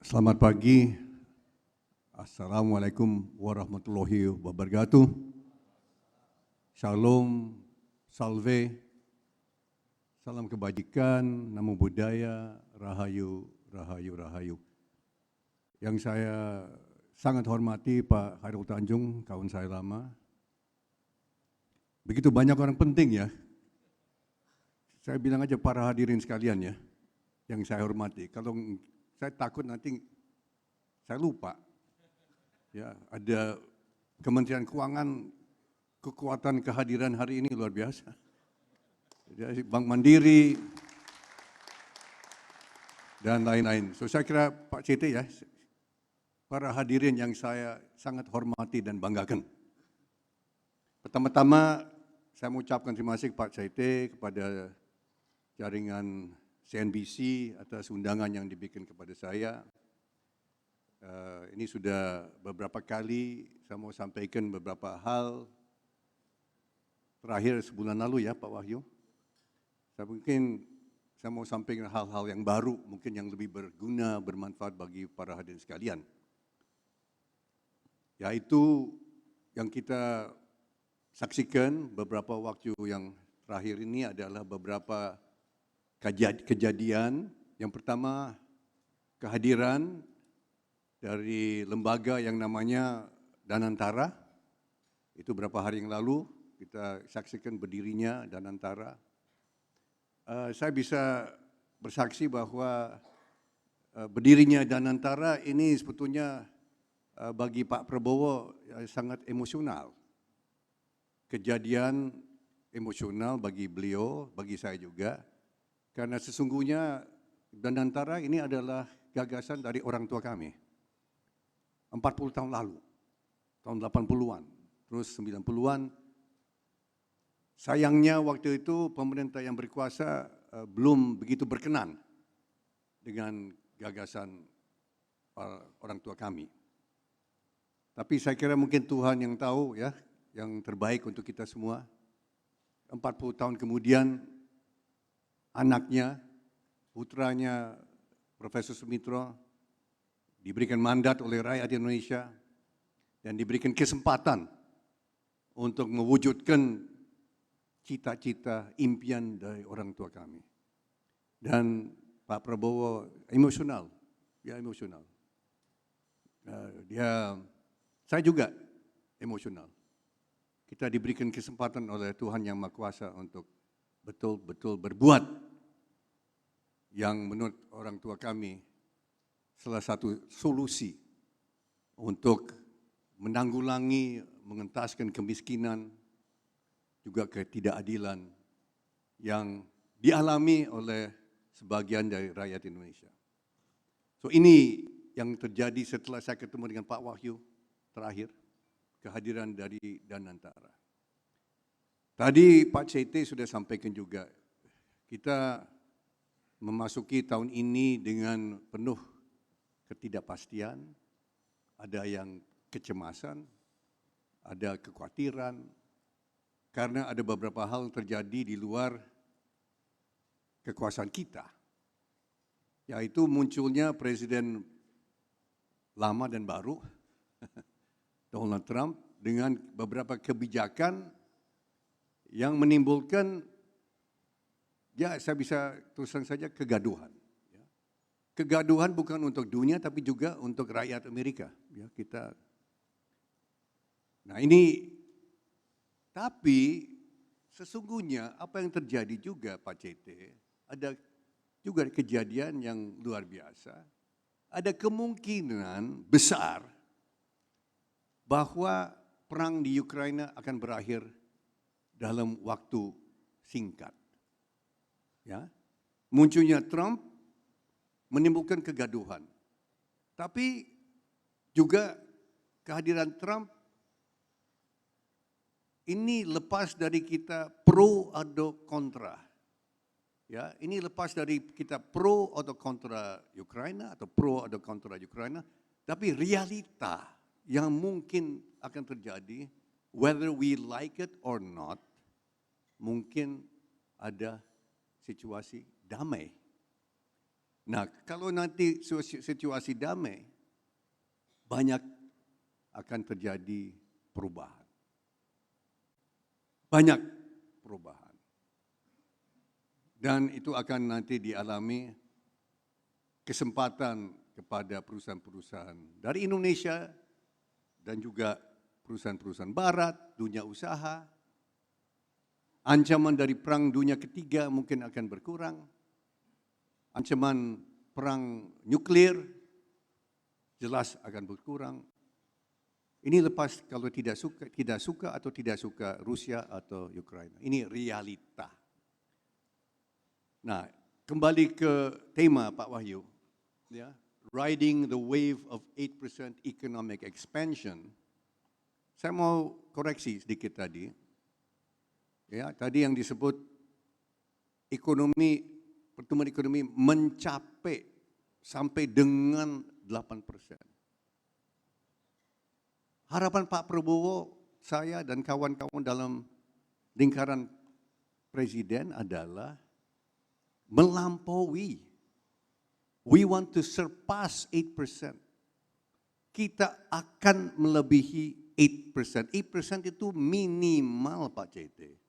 Selamat pagi. Assalamualaikum warahmatullahi wabarakatuh. Shalom, salve, salam kebajikan, namo buddhaya, rahayu, rahayu, rahayu. Yang saya sangat hormati Pak Khairul Tanjung, kawan saya lama. Begitu banyak orang penting ya. Saya bilang aja para hadirin sekalian ya, yang saya hormati. Kalau saya takut nanti saya lupa. Ya, ada Kementerian Keuangan, kekuatan kehadiran hari ini luar biasa. Jadi Bank Mandiri dan lain-lain. So saya kira Pak CT ya, para hadirin yang saya sangat hormati dan banggakan. Pertama-tama saya mengucapkan terima kasih Pak CT kepada jaringan CNBC atas undangan yang dibikin kepada saya. Ini sudah beberapa kali saya mau sampaikan beberapa hal. Terakhir sebulan lalu ya Pak Wahyu. Saya mau sampaikan hal-hal yang baru, mungkin yang lebih berguna, bermanfaat bagi para hadirin sekalian. Yaitu yang kita saksikan beberapa waktu yang terakhir ini adalah beberapa kejadian. Yang pertama, kehadiran dari lembaga yang namanya Danantara. Itu beberapa hari yang lalu kita saksikan berdirinya Danantara. Saya bisa bersaksi bahwa berdirinya Danantara ini sebetulnya bagi Pak Prabowo sangat emosional. Kejadian emosional bagi beliau, bagi saya juga. Karena sesungguhnya Danantara ini adalah gagasan dari orang tua kami. 40 tahun lalu, tahun 80-an, terus 90-an. Sayangnya waktu itu pemerintah yang berkuasa belum begitu berkenan dengan gagasan orang tua kami. Tapi saya kira mungkin Tuhan yang tahu ya, yang terbaik untuk kita semua. 40 tahun kemudian anaknya, putranya Profesor Sumitro diberikan mandat oleh rakyat Indonesia dan diberikan kesempatan untuk mewujudkan cita-cita, impian dari orang tua kami. Dan Pak Prabowo emosional, dia emosional. Saya juga emosional. Kita diberikan kesempatan oleh Tuhan Yang Maha Kuasa untuk betul-betul berbuat yang menurut orang tua kami salah satu solusi untuk menanggulangi, mengentaskan kemiskinan, juga ketidakadilan yang dialami oleh sebagian dari rakyat Indonesia. So ini yang terjadi setelah saya ketemu dengan Pak Wahyu terakhir, kehadiran dari Danantara. Tadi Pak CT sudah sampaikan juga, kita memasuki tahun ini dengan penuh ketidakpastian, ada yang kecemasan, ada kekhawatiran, karena ada beberapa hal terjadi di luar kekuasaan kita, yaitu munculnya presiden lama dan baru, Donald Trump, dengan beberapa kebijakan yang menimbulkan, ya saya bisa teruskan saja, kegaduhan. Kegaduhan bukan untuk dunia, tapi juga untuk rakyat Amerika. Ya, nah ini, tapi sesungguhnya apa yang terjadi juga Pak CT, ada juga kejadian yang luar biasa. Ada kemungkinan besar bahwa perang di Ukraina akan berakhir dalam waktu singkat. Ya, munculnya Trump menimbulkan kegaduhan. Tapi juga kehadiran Trump ini lepas dari kita pro atau kontra. Ya, ini lepas dari kita pro atau kontra Ukraina atau pro atau kontra Ukraina, tapi realita yang mungkin akan terjadi, whether we like it or not, mungkin ada situasi damai Nah, kalau nanti situasi damai, banyak akan terjadi perubahan. Banyak perubahan. Dan itu akan nanti dialami kesempatan kepada perusahaan-perusahaan dari Indonesia dan juga perusahaan-perusahaan barat, dunia usaha. Ancaman dari perang dunia ketiga mungkin akan berkurang. Ancaman perang nuklir jelas akan berkurang. Ini lepas kalau tidak suka atau tidak suka Rusia atau Ukraina. Ini realita. Nah, kembali ke tema Pak Wahyu, ya, riding the wave of 8% economic expansion. Saya mau koreksi sedikit tadi. Ya, tadi yang disebut pertumbuhan ekonomi mencapai sampai dengan 8%. Harapan Pak Prabowo, saya dan kawan-kawan dalam lingkaran presiden adalah melampaui. We want to surpass 8%. Kita akan melebihi 8%. 8% itu minimal Pak CT.